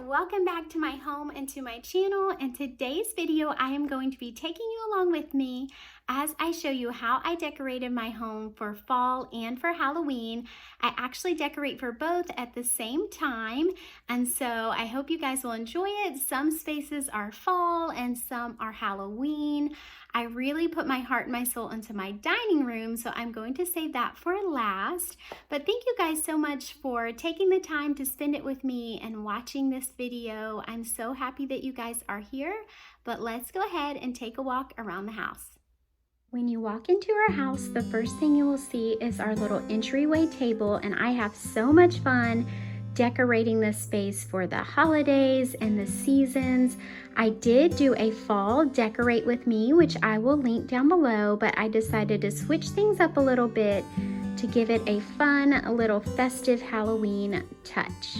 Welcome back to my home and to my channel. In today's video, I am going to be taking you along with me as I show you how I decorated my home for fall and for Halloween. I actually decorate for both at the same time, and so I hope you guys will enjoy it. Some spaces are fall and some are Halloween. I really put my heart and my soul into my dining room, so I'm going to save that for last. But thank you guys so much for taking the time to spend it with me and watching this video. I'm so happy that you guys are here, but let's go ahead and take a walk around the house. When you walk into our house, the first thing you will see is our little entryway table, and I have so much fun decorating this space for the holidays and the seasons. I did do a fall decorate with me, which I will link down below, but I decided to switch things up a little bit to give it a fun, little festive Halloween touch.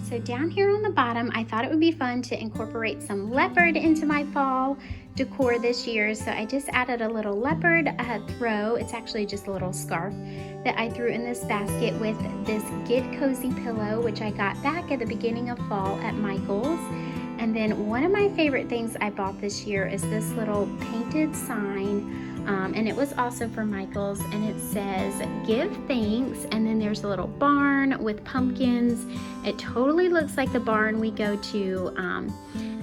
So down here on the bottom, I thought it would be fun to incorporate some leopard into my fall decor this year. So I just added a little leopard throw. It's actually just a little scarf that I threw in this basket with this Get Cozy pillow, which I got back at the beginning of fall at Michael's. And then one of my favorite things I bought this year is this little painted sign. And it was also from Michael's, and it says give thanks, and then there's a little barn with pumpkins. It totally looks like the barn we go to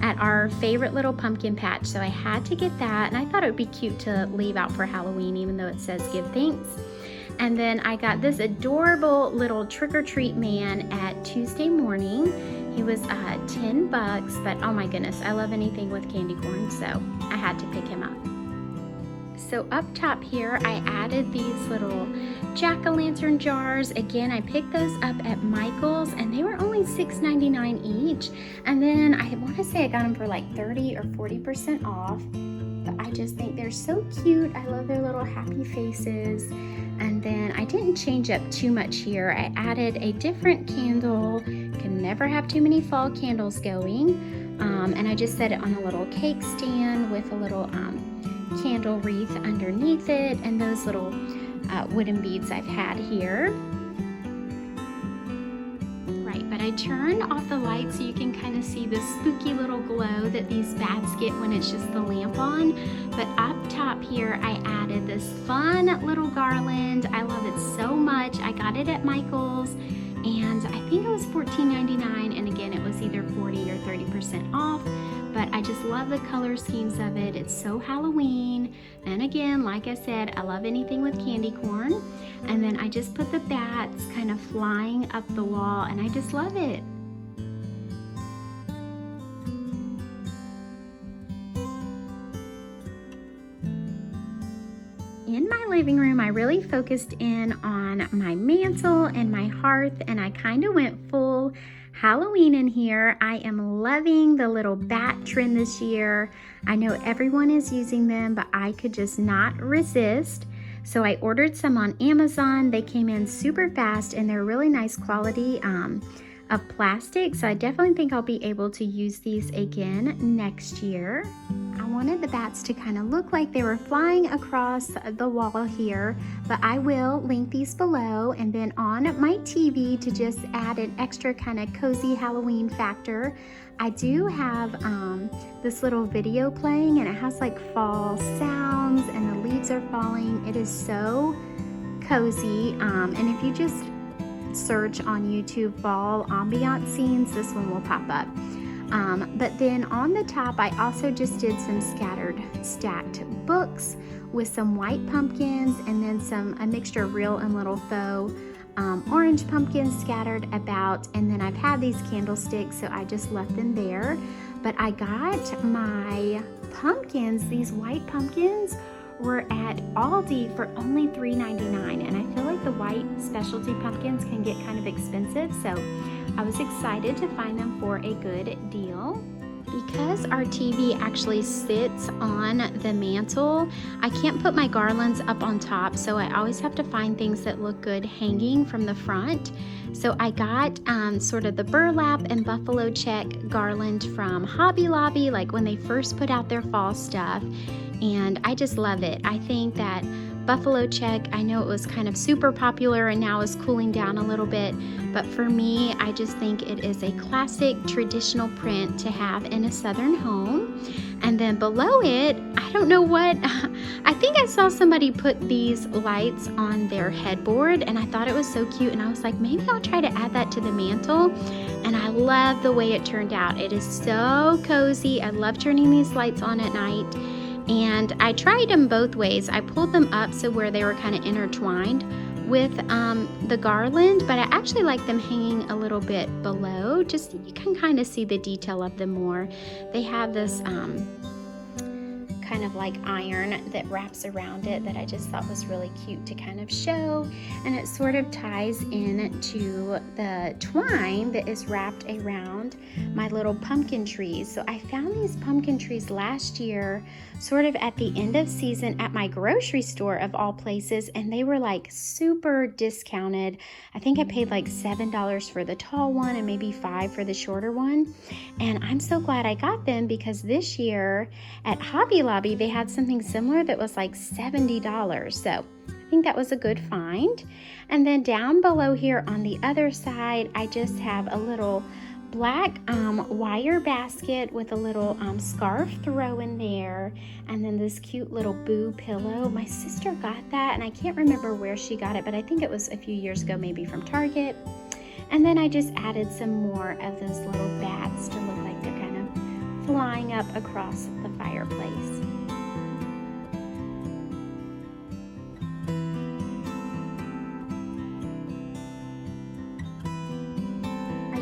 at our favorite little pumpkin patch, so I had to get that, and I thought it would be cute to leave out for Halloween even though it says give thanks. And then I got this adorable little trick-or-treat man at Tuesday morning. He was 10 bucks, but oh my goodness, I love anything with candy corn, so I had to pick him up. So up top here, I added these little jack-o'-lantern jars. Again, I picked those up at Michael's, and they were only $6.99 each. And then I want to say I got them for like 30 or 40% off. But I just think they're so cute. I love their little happy faces. And then I didn't change up too much here. I added a different candle. Can never have too many fall candles going. And I just set it on a little cake stand with a little candle wreath underneath it, and those little wooden beads I've had here. Right, but I turned off the light so you can kind of see the spooky little glow that these bats get when it's just the lamp on. But up top here, I added this fun little garland. I love it so much. I got it at Michael's, and I think it was $14.99, and again, it was either 40 or 30% off. But I just love the color schemes of it. It's so Halloween. And again, like I said, I love anything with candy corn. And then I just put the bats kind of flying up the wall, and I just love it. In my living room, I really focused in on my mantle and my hearth, and I kind of went full Halloween in here. I am loving the little bat trend this year. I know everyone is using them, but I could just not resist. So I ordered some on Amazon. They came in super fast, and they're really nice quality of plastic. So I definitely think I'll be able to use these again next year. I wanted the bats to kind of look like they were flying across the wall here, but I will link these below. And then on my TV, to just add an extra kind of cozy Halloween factor, I do have this little video playing, and it has like fall sounds and the leaves are falling. It is so cozy. And if you just search on YouTube fall ambiance scenes, this one will pop up. But then on the top, I also just did some stacked books with some white pumpkins, and then a mixture of real and little faux orange pumpkins scattered about. And then I've had these candlesticks, so I just left them there. But I got my pumpkins, these white pumpkins were at Aldi for only $3.99, and I feel like the white specialty pumpkins can get kind of expensive, so I was excited to find them for a good deal. Because our TV actually sits on the mantle, I can't put my garlands up on top, so I always have to find things that look good hanging from the front. So I got sort of the burlap and buffalo check garland from Hobby Lobby, like when they first put out their fall stuff, and I just love it. I think that buffalo check. I know it was kind of super popular and now is cooling down a little bit, but for me, I just think it is a classic traditional print to have in a southern home. And then below it, I don't know what, I think I saw somebody put these lights on their headboard and I thought it was so cute, and I was like, maybe I'll try to add that to the mantle. And I love the way it turned out. It is so cozy. I love turning these lights on at night. And I tried them both ways. I pulled them up so where they were kind of intertwined with the garland, but I actually like them hanging a little bit below, just you can kind of see the detail of them more. They have this kind of like iron that wraps around it that I just thought was really cute to kind of show, and it sort of ties into the twine that is wrapped around my little pumpkin trees. So I found these pumpkin trees last year sort of at the end of season at my grocery store of all places, and they were like super discounted. I think I paid like $7 for the tall one and maybe $5 for the shorter one, and I'm so glad I got them because this year at Hobby Lobby they had something similar that was like $70. So I think that was a good find. And then down below here on the other side, I just have a little black wire basket with a little scarf throw in there, and then this cute little boo pillow. My sister got that, and I can't remember where she got it, but I think it was a few years ago, maybe from Target. And then I just added some more of those little bats to look like they're kind of flying up across the fireplace.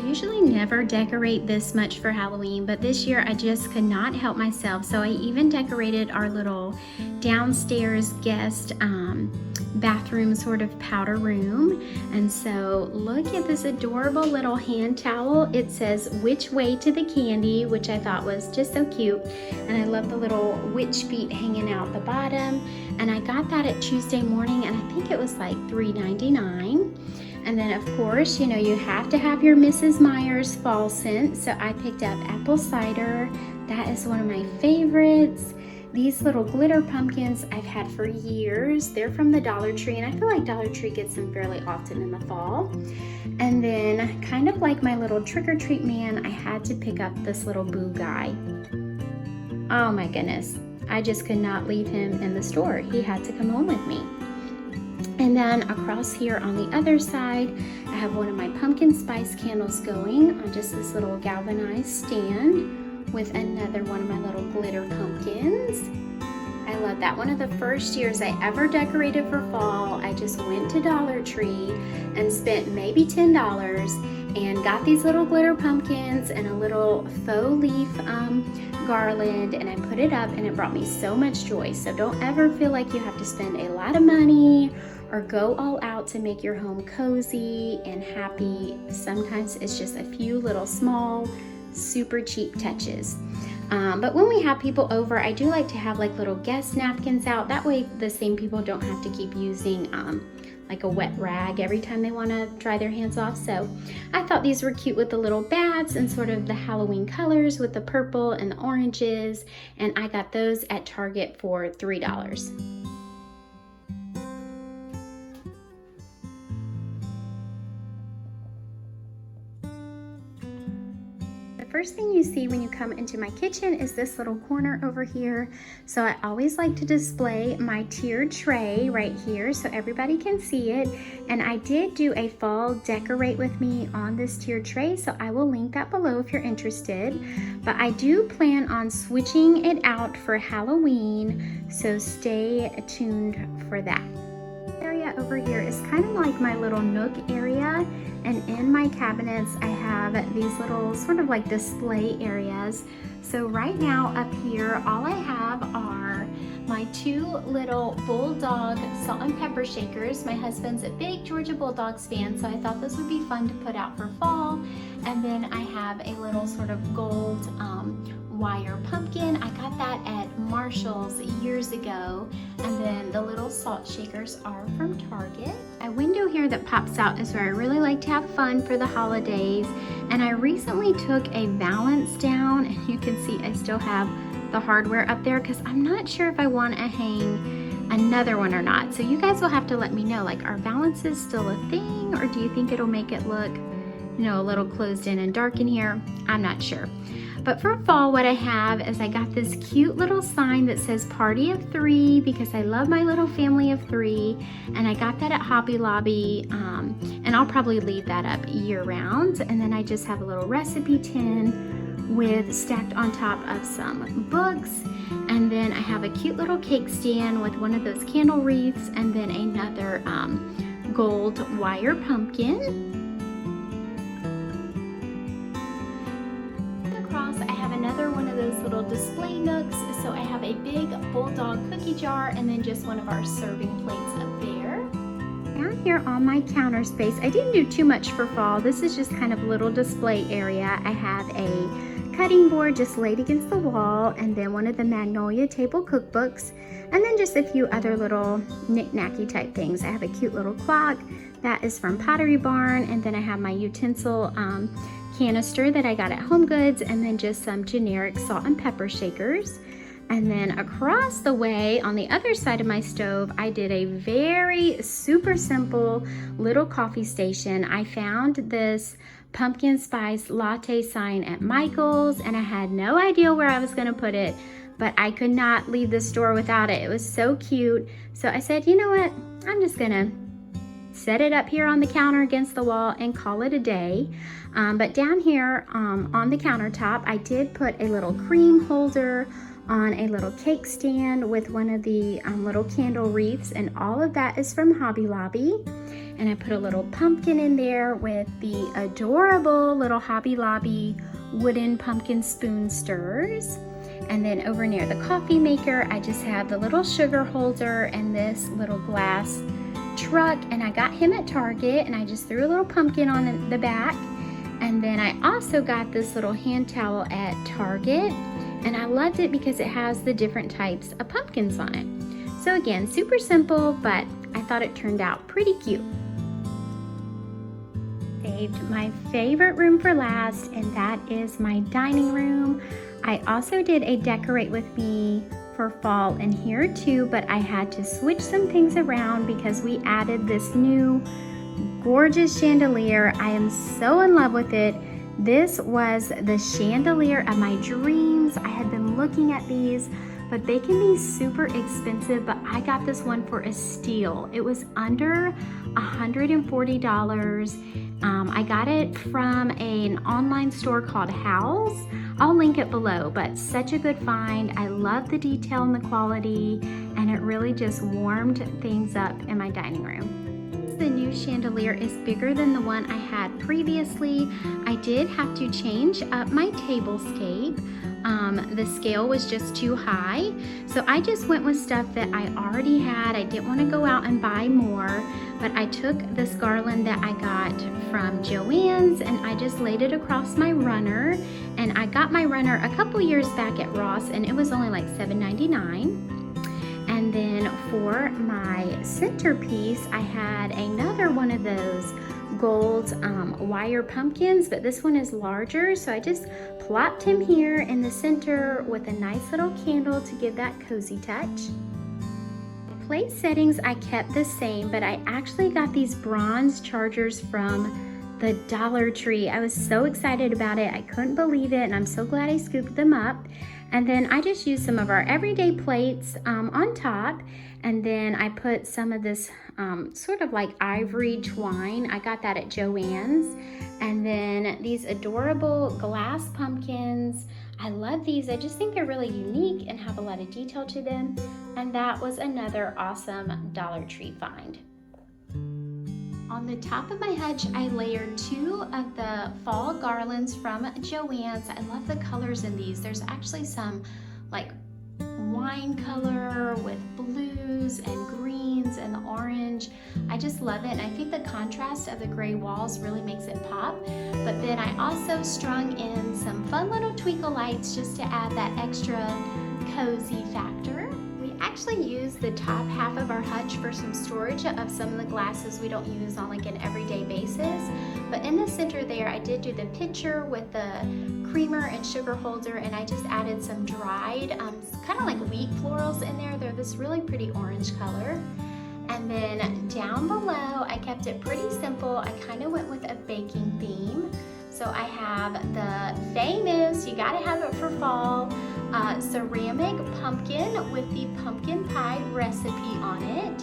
Usually never decorate this much for Halloween, but this year I just could not help myself. So I even decorated our little downstairs guest bathroom sort of powder room. And so look at this adorable little hand towel. It says "Which way to the candy," which I thought was just so cute. And I love the little witch feet hanging out the bottom. And I got that at Tuesday morning, and I think it was like $3.99. And then of course, you know, you have to have your Mrs. Meyer's fall scent. So I picked up apple cider. That is one of my favorites. These little glitter pumpkins I've had for years. They're from the Dollar Tree, and I feel like Dollar Tree gets them fairly often in the fall. And then kind of like my little trick-or-treat man, I had to pick up this little boo guy. Oh my goodness. I just could not leave him in the store. He had to come home with me. And then across here on the other side, I have one of my pumpkin spice candles going on just this little galvanized stand with another one of my little glitter pumpkins. I love that. One of the first years I ever decorated for fall, I just went to Dollar Tree and spent maybe $10 and got these little glitter pumpkins and a little faux leaf garland, and I put it up, and it brought me so much joy. So don't ever feel like you have to spend a lot of money or go all out to make your home cozy and happy. Sometimes it's just a few little small, super cheap touches. But when we have people over, I do like to have like little guest napkins out. That way the same people don't have to keep using like a wet rag every time they want to dry their hands off. So I thought these were cute with the little bats and sort of the Halloween colors with the purple and the oranges. And I got those at Target for $3. First thing you see when you come into my kitchen is this little corner over here. So I always like to display my tiered tray right here so everybody can see it. And I did do a fall decorate with me on this tiered tray, so I will link that below if you're interested. But I do plan on switching it out for Halloween, so stay tuned for that. Area over here is kind of like my little nook area, and in my cabinets I have these little sort of like display areas. So right now up here all I have are my two little bulldog salt and pepper shakers. My husband's a big Georgia Bulldogs fan, so I thought this would be fun to put out for fall. And then I have a little sort of gold wire pumpkin. I got that at Marshall's years ago. And then the little salt shakers are from Target. A window here that pops out is where I really like to have fun for the holidays. And I recently took a valance down, and you can see I still have the hardware up there because I'm not sure if I want to hang another one or not. So you guys will have to let me know, like, are valances still a thing, or do you think it'll make it look, you know, a little closed in and dark in here? I'm not sure. But for fall, what I have is I got this cute little sign that says Party of 3 because I love my little family of 3, and I got that at Hobby Lobby, and I'll probably leave that up year round. And then I just have a little recipe tin with stacked on top of some books, and then I have a cute little cake stand with one of those candle wreaths, and then another gold wire pumpkin. I have another one of those little display nooks, so I have a big bulldog cookie jar and then just one of our serving plates up there. Down here on my counter space, I didn't do too much for fall. This is just kind of a little display area. I have a cutting board just laid against the wall, and then one of the Magnolia table cookbooks, and then just a few other little knick-knacky type things. I have a cute little clock that is from Pottery Barn, and then I have my utensil canister that I got at Home Goods, and then just some generic salt and pepper shakers. And then across the way on the other side of my stove, I did a very super simple little coffee station. I found this pumpkin spice latte sign at Michael's, and I had no idea where I was going to put it, but I could not leave the store without it. It was so cute. So I said, you know what, I'm just gonna set it up here on the counter against the wall and call it a day. But down here on the countertop, I did put a little cream holder on a little cake stand with one of the little candle wreaths, and all of that is from Hobby Lobby. And I put a little pumpkin in there with the adorable little Hobby Lobby wooden pumpkin spoon stirrers. And then over near the coffee maker, I just have the little sugar holder and this little glass truck, and I got him at Target, and I just threw a little pumpkin on the back. And then I also got this little hand towel at Target, and I loved it because it has the different types of pumpkins on it. So again, super simple, but I thought it turned out pretty cute. Saved my favorite room for last, and that is my dining room. I also did a decorate with me for fall in here too, but I had to switch some things around because we added this new gorgeous chandelier. I am so in love with it. This was the chandelier of my dreams. I had been looking at these, but they can be super expensive, but I got this one for a steal. It was under $140. I got it from an online store called Houzz. I'll link it below, but such a good find. I love the detail and the quality, and it really just warmed things up in my dining room. The new chandelier is bigger than the one I had previously. I did have to change up my tablescape. The scale was just too high, so I just went with stuff that I already had. I didn't want to go out and buy more, but I took this garland that I got from Joann's, and I just laid it across my runner. And I got my runner a couple years back at Ross, and it was only like $7.99. And then for my centerpiece, I had another one of those gold wire pumpkins, but this one is larger, so I just plopped him here in the center with a nice little candle to give that cozy touch. The plate settings I kept the same, but I actually got these bronze chargers from the Dollar Tree. I was so excited about it. I couldn't believe it, and I'm so glad I scooped them up. And then I just used some of our everyday plates on top, and then I put some of this sort of like ivory twine. I got that at Joann's. And then these adorable glass pumpkins. I love these. I just think they're really unique and have a lot of detail to them. And that was another awesome Dollar Tree find. On the top of my hutch, I layered 2 of the fall garlands from Joann's. I love the colors in these. There's actually some like wine color with blues and greens and the orange. I just love it, and I think the contrast of the gray walls really makes it pop. But then I also strung in some fun little twinkle lights just to add that extra cozy factor. I actually used the top half of our hutch for some storage of some of the glasses we don't use on like an everyday basis. But in the center there, I did do the pitcher with the creamer and sugar holder, and I just added some dried, kind of like wheat florals in there. They're this really pretty orange color. And then down below, I kept it pretty simple. I kind of went with a baking theme. So I have the famous, you gotta have it for fall, ceramic pumpkin with the pumpkin pie recipe on it.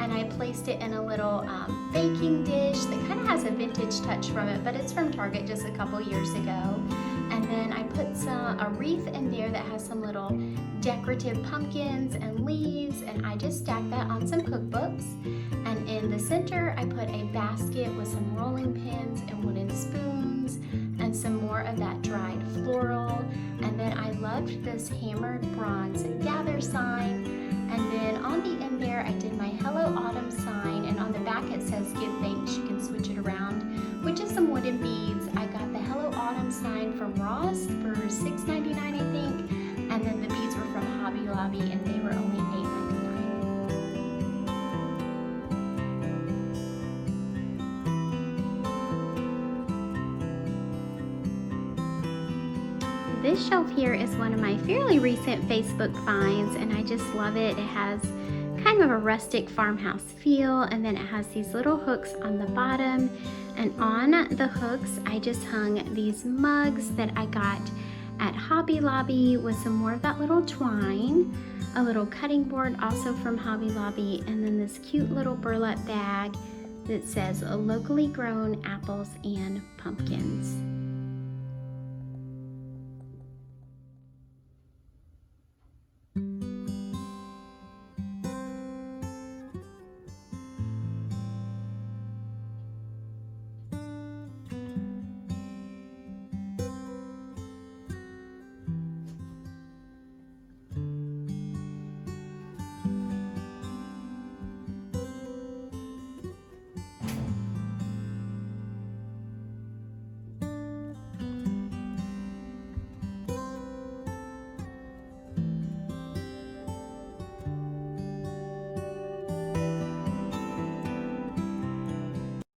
And I placed it in a little baking dish that kind of has a vintage touch from it, but it's from Target just a couple years ago. And then I put a wreath in there that has some little decorative pumpkins and leaves, and I just stacked that on some cookbooks. And in the center, I put a basket with some rolling pins and wooden spoons and some more of that dried floral. And then I loved this hammered bronze gather sign. And then on the end there, I did my Hello Autumn sign, and on the back it says give thanks. You can switch it around with just some wooden beads. I got the Hello Autumn sign from Ross for $6.99, I think, and then the beads were from Hobby Lobby, and they were only $8.99. This shelf here is one of my fairly recent Facebook finds, and I just love it. It has kind of a rustic farmhouse feel, and then it has these little hooks on the bottom, and on the hooks I just hung these mugs that I got at Hobby Lobby with some more of that little twine, a little cutting board also from Hobby Lobby, and then this cute little burlap bag that says locally grown apples and pumpkins.